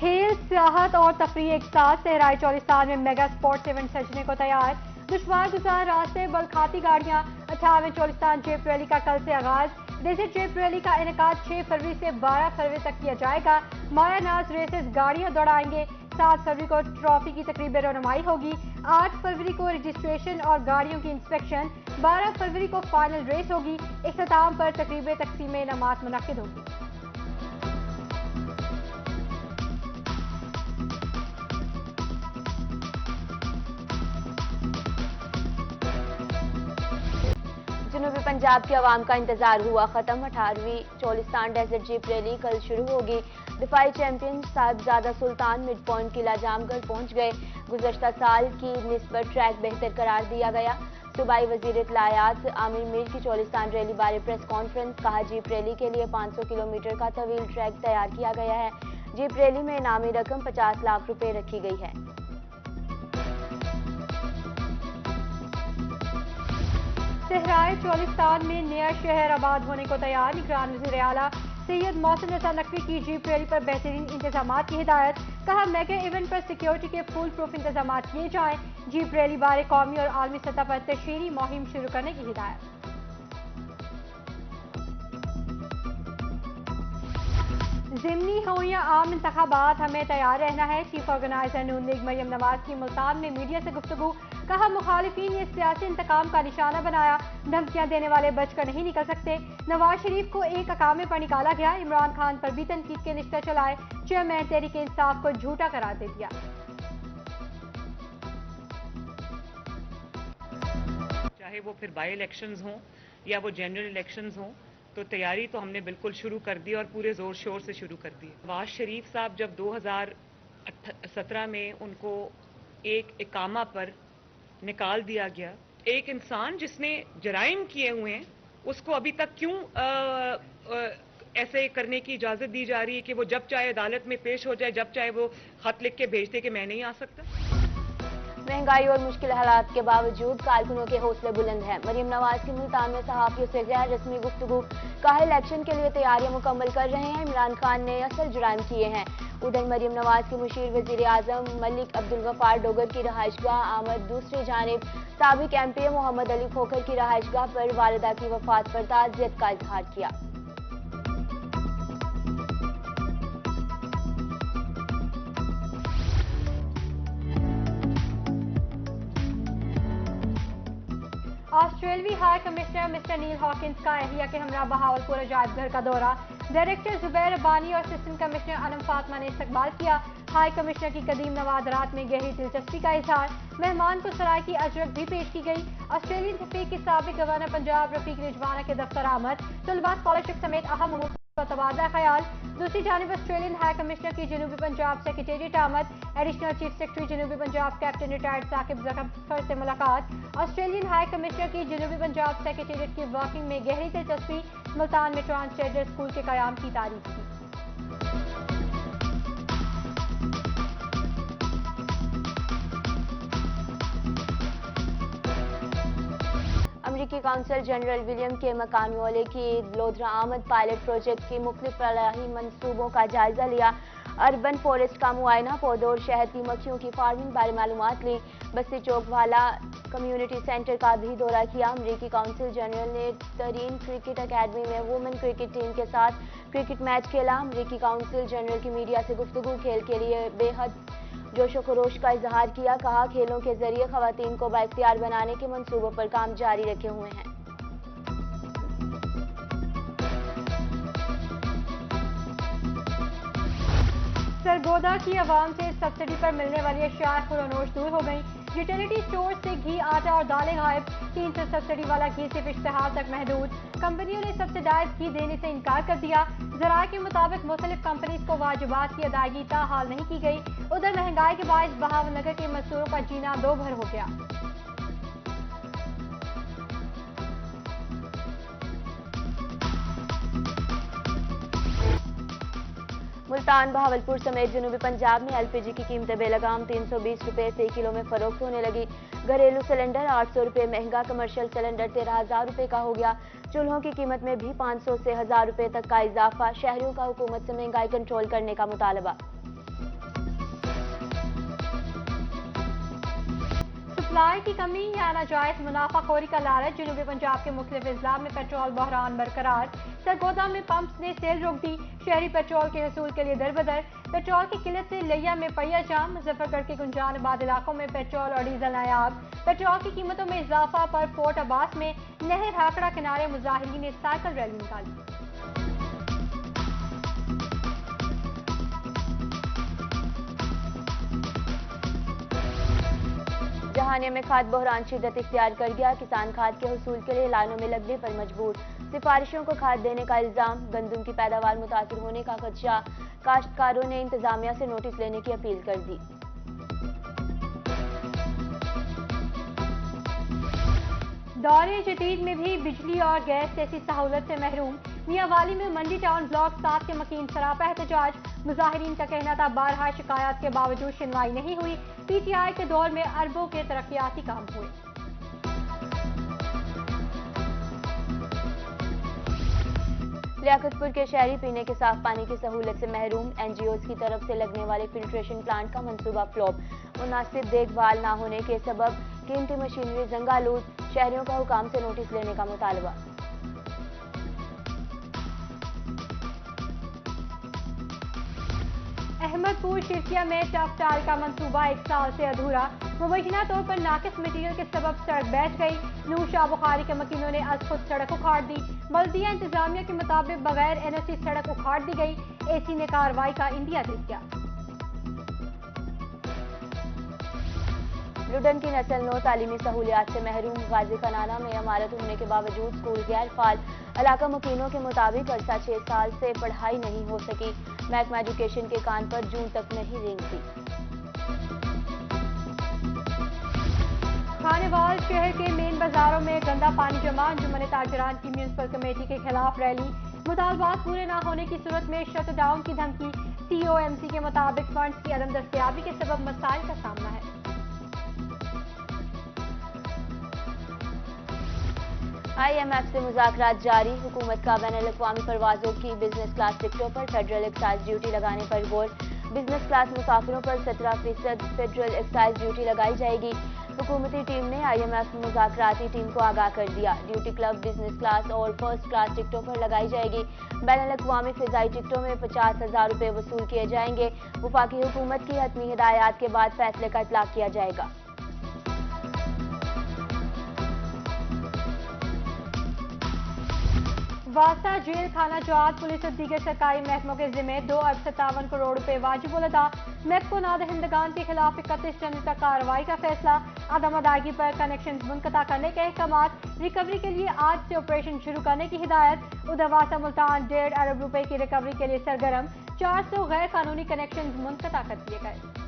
खेल, सियाहत और तफरीह एक साथ सहराई चोलिस्तान में मेगा स्पोर्ट्स इवेंट सजने को तैयार। दुश्वार गुजार रास्ते, बलखाती गाड़ियां। 58वें चोलिस्तान जेप रैली का कल से आगाज। डेजर्ट जेप रैली का इनेकाद 6 फरवरी से 12 फरवरी तक किया जाएगा। माया नाज रेसेस गाड़ियां दौड़ाएंगे। 7 फरवरी को ट्रॉफी की तकरीब रौनमाई होगी। 8 फरवरी को रजिस्ट्रेशन और गाड़ियों की इंस्पेक्शन। 12 फरवरी को फाइनल रेस होगी। इख्तिताम पर तकरीब तकसीम इनामात मुनक्किद होगी। जनूबी पंजाब की आवाम का इंतजार हुआ खत्म। 18वीं चोलिस्तान डेजर्ट जीप रैली कल शुरू होगी। दिफाई चैंपियन साहिबजादा सुल्तान मिड पॉइंट किला जामगढ़ पहुंच गए। गुज़श्ता साल की निस्बत ट्रैक बेहतर करार दिया गया। सूबाई वजीर इत्तलायात आमिर मीर की चोलिस्तान रैली बारे प्रेस कॉन्फ्रेंस। कहा, जीप रैली के लिए 500 किलोमीटर का तवील ट्रैक तैयार किया गया है। जीप रैली में इनामी रकम 50 लाख रुपए रखी गई है। सहराई चोलिस्तान में नया शहर आबाद होने को तैयार। निगरान वज़ीर आला सैयद मोहसिन रज़ा नकवी की जीप रैली पर बेहतरीन इंतजामात की हिदायत। कहा, मेगा इवेंट पर सिक्योरिटी के फुल प्रूफ इंतजामात किए जाएं। जीप रैली बारे कौमी और आलमी सतह पर तशहीरी मुहिम शुरू करने की हिदायत। ज़िमनी हो या आम इंतखाबात, हमें तैयार रहना है। चीफ ऑर्गेनाइजर नून लीग मरियम नवाज की मुल्तान में मीडिया से गुफ्तगू। कहा, मुखालिफिन ने सियासी इंतकाम का निशाना बनाया। धमकियां देने वाले बचकर नहीं निकल सकते। नवाज शरीफ को एक अकामे पर निकाला गया। इमरान खान पर भी तनकीद के निश्चय चलाए। चेयरमैन तहरीक इंसाफ को झूठा करार दे दिया। चाहे वो फिर बाई इलेक्शंस हों या वो जनरल इलेक्शंस हों, तो तैयारी तो हमने बिल्कुल शुरू कर दी और पूरे जोर शोर से शुरू कर दी। नवाज शरीफ साहब जब 2017 में उनको एक इकामा पर निकाल दिया गया, एक इंसान जिसने जराइम किए हुए हैं उसको अभी तक क्यों ऐसे करने की इजाजत दी जा रही है कि वो जब चाहे अदालत में पेश हो जाए, जब चाहे वो खत लिख के भेज दे कि मैं नहीं आ सकता। महंगाई और मुश्किल हालात के बावजूद कारकुनों के हौसले बुलंद हैं। मरियम नवाज की मुल्तान में सहाफियों से गैर रस्मी गुफ्तगू। कहा, इलेक्शन के लिए तैयारियां मुकम्मल कर रहे हैं। इमरान खान ने असल जुराइम किए हैं। उधर मरियम नवाज के मुशीर वजीर आजम मलिक अब्दुल गफ्फार डोगर की रहायशगाह आमद। दूसरी जानिब साबिक MP मोहम्मद अली खोखर की रहायशगाह पर वालिदा की वफात पर ताज़ियत का इजहार किया। ऑस्ट्रेलवी हाई कमिश्नर मिस्टर नील हॉकिंस का एहलिया के हमरा बहावलपुर अजायब घर का दौरा। डायरेक्टर जुबैर अब्बानी और असिस्टेंट कमिश्नर अनम फातमा ने इस्तकबाल किया। हाई कमिश्नर की कदीम नवादरात में गहरी दिलचस्पी का इजहार। मेहमान को सराय की अजरक भी पेश की गई। ऑस्ट्रेलियन रफीक की साबिक गवर्नर पंजाब रफीक रिजवाना के दफ्तर आमद। तलबा स्कॉलरशिप समेत अहम उमूर का तबादला ख्याल। दूसरी जानिब ऑस्ट्रेलियन हाई कमिश्नर की जनूबी पंजाब सेक्रेटेरिएट आमद। एडिशनल चीफ सेक्रेटरी जनूबी पंजाब कैप्टन रिटायर्ड साकिब जफर से मुलाकात। ऑस्ट्रेलियन हाई कमिश्नर की जनूबी पंजाब सेक्रेटेरिएट की वर्किंग में गहरी दिलचस्पी। मुल्तान में ट्रांसजेंडर स्कूल के कयाम की तारीफ की। अमरीकी काउंसिल जनरल विलियम के मकानवाले की लोधरा आमद। पायलट प्रोजेक्ट की मुख्तलिफ फलाही मंसूबों का जायजा लिया। अर्बन फॉरेस्ट का मुआयना। पौधों और शहद की मक्खियों की फार्मिंग बारे मालूमात ली। बस्ती चौक वाला कम्युनिटी सेंटर का भी दौरा किया। अमरीकी काउंसिल जनरल ने तरीन क्रिकेट अकेडमी में वुमेन क्रिकेट टीम के साथ क्रिकेट मैच खेला। अमरीकी काउंसिल जनरल की मीडिया से गुफ्तगू। खेल के लिए बेहद जोशो खरोश का इजहार किया। कहा, खेलों के जरिए खवातीन को बाइख्तियार बनाने के मंसूबों पर काम जारी रखे हुए हैं। सरगोदा की आवाम से सब्सिडी पर मिलने वाली अशिया खुरोनोश दूर हो गई। यूटिलिटी स्टोर से घी, आटा और दालें गायब। 300 सब्सिडी वाला घी सिर्फ इश्तिहार तक महदूद। कंपनियों ने सब्सिडाइज घी देने से इनकार कर दिया। जराये के मुताबिक मुख्तलिफ कंपनीज को वाजिबात की अदायगी ताहाल नहीं की गई। उधर महंगाई के बायस बहावलनगर के मजदूरों का जीना दो भर हो गया। मुल्तान बहावलपुर समेत जनूबी पंजाब में LPG की कीमतें बेलगाम 320 रुपए से किलो में फरोख्त होने लगी। घरेलू सिलेंडर 800 रुपए महंगा। कमर्शियल सिलेंडर 13,000 रुपए का हो गया। चूल्हों की कीमत में भी 500 से 1000 रुपए तक का इजाफा। शहरियों का हुकूमत से महंगाई कंट्रोल करने का मुतालबा। सप्लाई की कमी या नाजायज मुनाफाखोरी का लालच। जनूबी पंजाब के मुख्तलिफ अजला में पेट्रोल बहरान बरकरार। सरगोदा में पंप्स ने सेल रोक दी। शहरी पेट्रोल के हसूल के लिए दरबदर। पेट्रोल की किल्लत से लिया में पहिया जाम। मुजफ्फरगढ़ के गुंजानाबाद इलाकों में पेट्रोल और डीजल नायाब। पेट्रोल की कीमतों में इजाफा पर फोर्ट अब्बास में नहर हाकड़ा किनारे मुजाहिरीन ने साइकिल रैली निकाली। जहानिया में खाद बहरान शिद्दत इख्तियार कर गया। किसान खाद के हसूल के लिए लाइनों में लगने पर मजबूर। सिफारिशों को खाद देने का इल्जाम। गंदम की पैदावार मुतासर होने का खदशा। काश्तकारों ने इंतजामिया से नोटिस लेने की अपील कर दी। दौरे जदीद में भी बिजली और गैस जैसी सहूलत से महरूम। मियांवाली में मंडी टाउन ब्लॉक 7 के मकीन सरापा एहतजाज। मुजाहिरीन का कहना था बारहा शिकायत के बावजूद सुनवाई नहीं हुई। पीटीआई के दौर में अरबों के तरक्याती काम हुए। लियाकतपुर के शहरी पीने के साफ पानी की सहूलत से महरूम। एनजीओज की तरफ से लगने वाले फिल्ट्रेशन प्लांट का मंसूबा फ्लॉप। मुनासिब देखभाल न होने के सबब कीमती मशीनरी जंगालूद। शहरियों का हुकाम से नोटिस लेने का मुतालबा। अहमदपुर शिरकिया में टफ टाल का मंसूबा 1 साल से अधूरा। मुबैना तौर पर नाकिस मटीरियल के सबब सड़क बैठ गई। नूर शाह बुखारी के मकीनों ने आज खुद सड़क उखाड़ दी। बल्दिया इंतजामिया के मुताबिक बगैर एनओसी सड़क उखाड़ दी गई। एसी ने कार्रवाई का इंडिया दे दिया। लुडन की नस्ल नो तालीमी सहूलियात से महरूम। गाजी खनाना में इमारत होने के बावजूद स्कूल गैर फाल। इलाका मुकीनों के मुताबिक अरसा 6 साल से पढ़ाई नहीं हो सकी। महकमा एजुकेशन के कान पर जून तक नहीं रेंगती। खानेवाल शहर के मेन बाजारों में गंदा पानी जमा। अंजुमन ताजरान की म्यूनिसिपल कमेटी के खिलाफ रैली। मुतालबात पूरे न होने की सूरत में शट डाउन की धमकी। सीओएमसी के मुताबिक फंड्स की अदम दस्तयाबी के सबब मसाइल का सामना है। IMF से मुज़ाकरात जारी। हुकूमत का बैनुल-अक़वामी परवाजों की बिजनेस क्लास टिकटों पर फेडरल एक्साइज ड्यूटी लगाने पर गौर। बिजनेस क्लास मुसाफिरों पर 17% फेडरल एक्साइज ड्यूटी लगाई जाएगी। हुकूमती टीम ने IMF मुज़ाकराती टीम को आगाह कर दिया। ड्यूटी क्लब बिजनेस क्लास और फर्स्ट क्लास टिकटों पर लगाई जाएगी। बैनुल-अक़वामी फ़िज़ाई टिकटों में 50,000 रुपये वसूल किए जाएंगे। वफाकी हुकूमत की हतमी हिदायत के बाद फैसले का इतलाक़ किया जाएगा। वास्ता जेल खाना जात पुलिस और दीगर सरकारी महकमों के जिम्मे 2 अरब 57 करोड़ रुपए वाजिब अदा। महकमा नादहिंदगान के खिलाफ 31 जनवरी तक कार्रवाई का फैसला। अदम अदायगी पर कनेक्शन मुनक़ता करने के अहकामात। रिकवरी के लिए आज से ऑपरेशन शुरू करने की हिदायत। उधर वास्ता मुल्तान 1.5 अरब रुपए की रिकवरी के लिए सरगर्म। 400 गैर कानूनी कनेक्शन मुनक़ता कर दिए गए।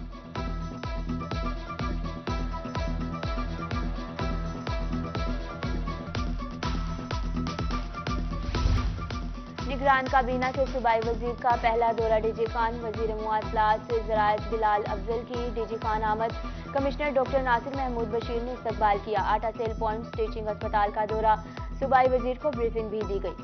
निगरान काबीना के सूबाई वजीर का पहला दौरा डीजी खान। वजीर मुआसलात ज़राअत बिलाल अफजल की डीजी खान आमद। कमिश्नर डॉक्टर नासिर महमूद बशीर ने इस्तकबाल किया। आटा सेल पॉइंट टीचिंग अस्पताल का दौरा। सूबाई वजीर को ब्रीफिंग भी दी गई।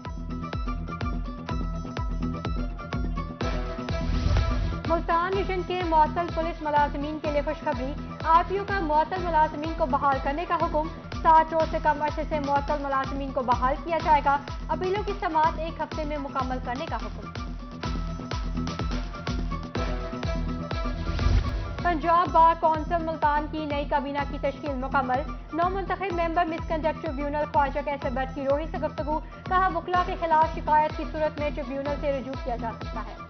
मुल्तान मिशन के मुअत्तल पुलिस मुलाजिमीन के लिए खुशखबरी। आरपीओ का मुअत्तल मुलाजिमीन को बहाल करने का हुक्म। 60 रोज से कम अरसे से मुअत्तल मुलाजिमीन को बहाल किया जाएगा। अपीलों की समाअत 1 हफ्ते में मुकम्मल करने का हुक्म। पंजाब बार कौंसिल मुल्तान की नई काबीना की तश्कील मुकम्मल। नौ मुंतखब मेंबर मिसकंडक्ट ट्रिब्यूनल ख्वाजा कैसर भट्ट की रोही से गुफ्तगू। कहा वकला के खिलाफ शिकायत की सूरत में ट्रिब्यूनल से रुजू किया जा सकता है।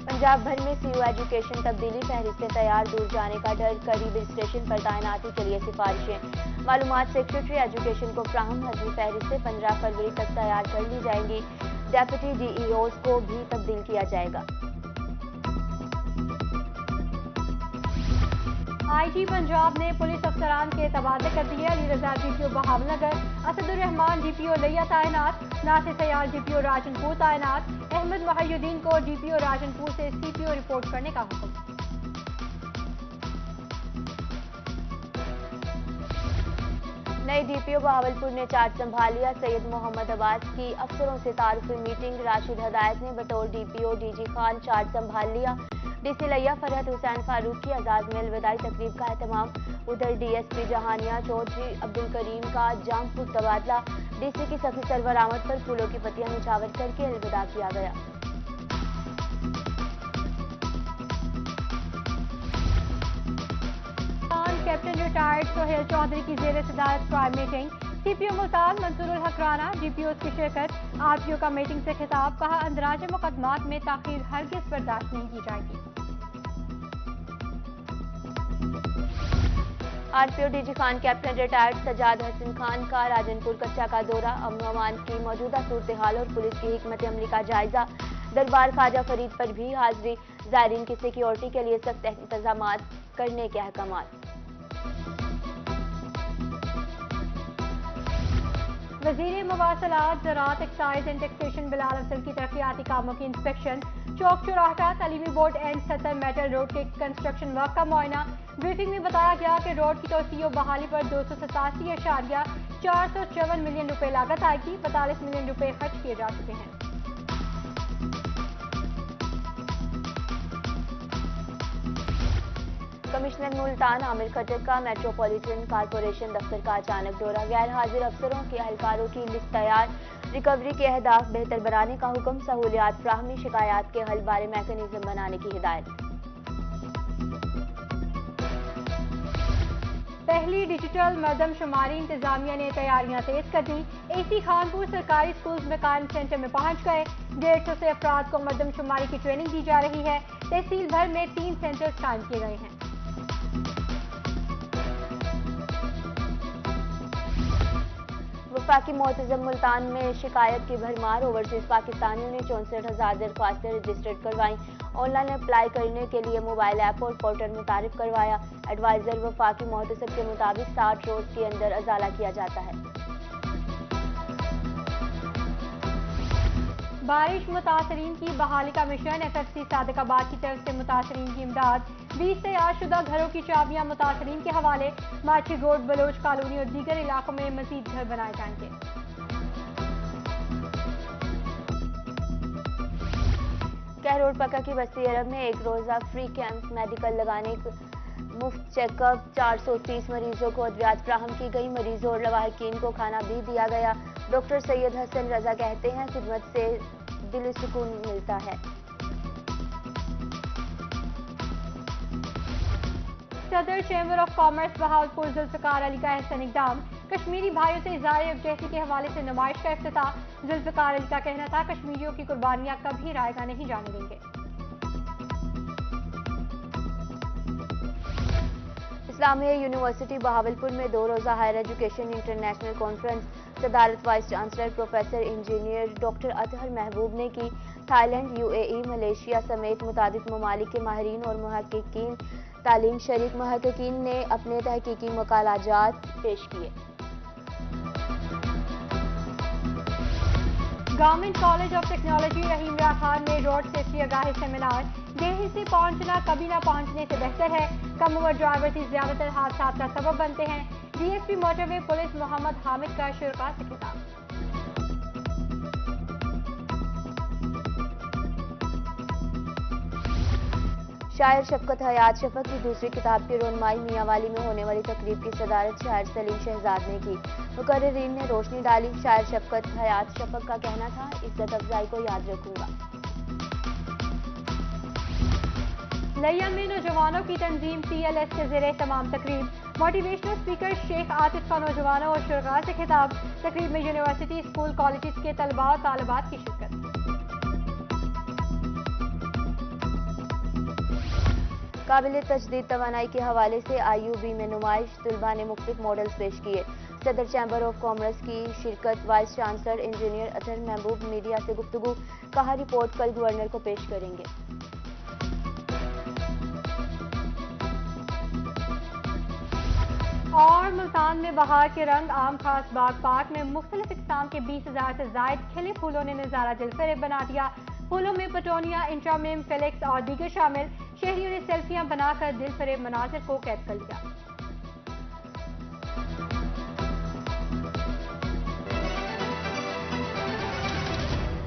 पंजाब भर में सीयू एजुकेशन तब्दीली फहरिस्तें तैयार। दूर जाने का डर। करीब स्टेशन पर तैनाती के लिए सिफारिशें। मालूमात सेक्रेटरी एजुकेशन को फ्राहम। हज़मी फहरिस्तें 15 फरवरी तक तैयार कर ली जाएंगी। डेप्यूटी DEOs को भी तब्दील किया जाएगा। IG पंजाब ने पुलिस अफसरान के तबादले कर दिए। अली रजा DPO बहावलनगर। असदुर्रहमान DPO लिया तैनात। नासिर सयाल DPO राजनपुर तैनात। अहमद मुहय्यद्दीन को DPO राजनपुर से CPO रिपोर्ट करने का हुक्म। नए DPO बहावलपुर ने चार्ज संभाल लिया। सैयद मोहम्मद अब्बास की अफसरों से तारुफी मीटिंग। राशिद हदायत ने बतौर DPO DG खान चार्ज संभाल लिया। DC लिया फरहत हुसैन फारूक की एजाज में अलविदाई तकरीब का एहतमाम। उधर DSP जहानिया चौधरी अब्दुल करीम का जंक फूड तबादला। DC की सखी सरवर आमद पर फूलों की पत्तियां निछावर करके अलविदा किया गया। कैप्टन रिटायर्ड सोहेल चौधरी की जेर सदारत प्राइम मीटिंग। CPO मुल्तान मंसूरुल हक राना GPOs की शिरकत। RPO का मीटिंग से खिताब, कहा अंदराज मुकदमात में ताखीर हरगिज बर्दाश्त नहीं की जाएगी। RPO DG Khan captain retired Sajjad Hasan Khan का राजनपुर कच्चा का दौरा। अमन अमान की मौजूदा सूरत हाल और पुलिस की हिकमत अमली का जायजा। दरबार ख्वाजा फरीद पर भी हाजिरी। ज़ायरीन की सिक्योरिटी के लिए सख्त इंतजाम करने के अहकामात। वज़ीर मवासलात ज़राअत excise and taxation Bilal Afzal की तरक्याती कामों की इंस्पेक्शन। चौक चौराहा तालीमी बोर्ड एंड 70 मेटल रोड के कंस्ट्रक्शन वर्क का मुआयना। ब्रीफिंग में बताया गया कि रोड की तोसी और बहाली पर 287.454 मिलियन रुपए लागत आएगी। 45 मिलियन रुपए खर्च किए जा चुके हैं। कमिश्नर मुल्तान आमिर खट्टर का मेट्रोपॉलिटन कॉरपोरेशन दफ्तर का अचानक दौरा। गैर हाजिर अफसरों के एहलकारों की लिस्ट तैयार। रिकवरी के अहदाफ बेहतर बनाने का हुक्म। सहूलियात फ्राहमी, शिकायत के हल बारे मैकेनिज्म बनाने की हिदायत। पहली डिजिटल मरदमशुमारी इंतजामिया ने तैयारियां तेज कर दी। AC खानपुर सरकारी स्कूल्स में कायम सेंटर में पहुंच गए। 150 से अफराद को मरदमशुमारी की ट्रेनिंग दी जा रही है। तहसील भर में 3 सेंटर्स कायम किए गए हैं। वफाकी मोतज़म मुल्तान में शिकायत की भरमार। ओवरसीज पाकिस्तानियों ने 64,000 दरख्वास्तें रजिस्टर्ड करवाई। ऑनलाइन अप्लाई करने के लिए मोबाइल ऐप और पोर्टल मुतारिफ करवाया। एडवाइजर वफाकी मोहतसब के मुताबिक 60 रोज के अंदर अजाला किया जाता है। बारिश मुतासरीन की बहाली का मिशन। FFC सादिकाबाद की तरफ से मुतासरीन की इमदाद। 20 तैयारशुदा घरों की चाबियां मुतासरीन के हवाले। माची रोड, बलोच कॉलोनी और दीगर इलाकों में मजीद घर बनाए जाएंगे। कहरोड पक्का की बस्ती अरब में एक रोजा फ्री कैंप मेडिकल लगाने मुफ्त चेकअप। 430 मरीजों को अद्वियात फ्राहम की गई। मरीजों और लवाहकीन को खाना भी दिया गया। डॉक्टर सैयद हसन रजा कहते हैं खिदमत से दिली सुकून मिलता है। सदर chamber of commerce Bahawalpur Zulfiqar Ali का एहसन इकदाम। कश्मीरी भाइयों से इज़हार यकजहती के हवाले से नुमाइश का इफ्तिताह। जुल्फिकार अली का कहना था कश्मीरियों की कुर्बानियां कभी रायगा नहीं जाने देंगे। इस्लामिया यूनिवर्सिटी बहावलपुर में 2 रोजा हायर एजुकेशन इंटरनेशनल कॉन्फ्रेंस। सदारत vice chancellor professor engineer doctor Athar महबूब ने की। थाईलैंड, UAE, मलेशिया समेत मुतादिद ममालिक के माहिरीन और मुहक्किकीन तालीम शरीक मुहक्किकीन ने अपने तहकीकी मकालाजात पेश किए। गवर्नमेंट कॉलेज ऑफ टेक्नोलॉजी रहीम रिया खान में रोड सेफ्टी आगाही सेमिनार। देर से पहुंचना कभी ना पहुंचने से बेहतर है। कम उम्र ड्राइवर ही ज्यादातर हादसात का सबब बनते हैं। DSP motorway police Mohammad Hamid का शुरा से खिताब। शायर शफकत हयात शफक की दूसरी किताब की रोनमाई मियांवाली में होने वाली तकरीब की सदारत शायर सलीम शहजाद ने की। मुकर्रिरीन ने रोशनी डाली। शायर शफकत हयात शफक का कहना था इज्जत अफजाई को याद रखूंगा। लिया में नौजवानों की तंजीम TLS के ज़रिए तमाम तकरीब। मोटिवेशनल स्पीकर शेख आतिफ का नौजवानों और शुरा से खिताब। तकरीब में यूनिवर्सिटी, स्कूल, कॉलेज के तलबा और तालिबात की शिरकत। काबिल तजदीद तवानाई के हवाले से IUB में नुमाइश। तलबा ने मुख्तलिफ मॉडल्स पेश किए। सदर चैम्बर ऑफ कॉमर्स की शिरकत। वाइस चांसलर इंजीनियर अतहर महबूब मीडिया से गुफ्तगू। कहा रिपोर्ट कल गवर्नर को पेश करेंगे। और मुल्तान में बहार के रंग। आम खास बाग पार्क में मुख्तलिफ इकसाम के 20,000 से जायद खिले फूलों ने नजारा दिलफरेब बना दिया। फूलों में पटोनिया, इंट्रामेम, फेलिक्स और दीगर शामिल। शहरियों ने सेल्फियां बनाकर दिलफरेब मनाजिर को कैद कर लिया।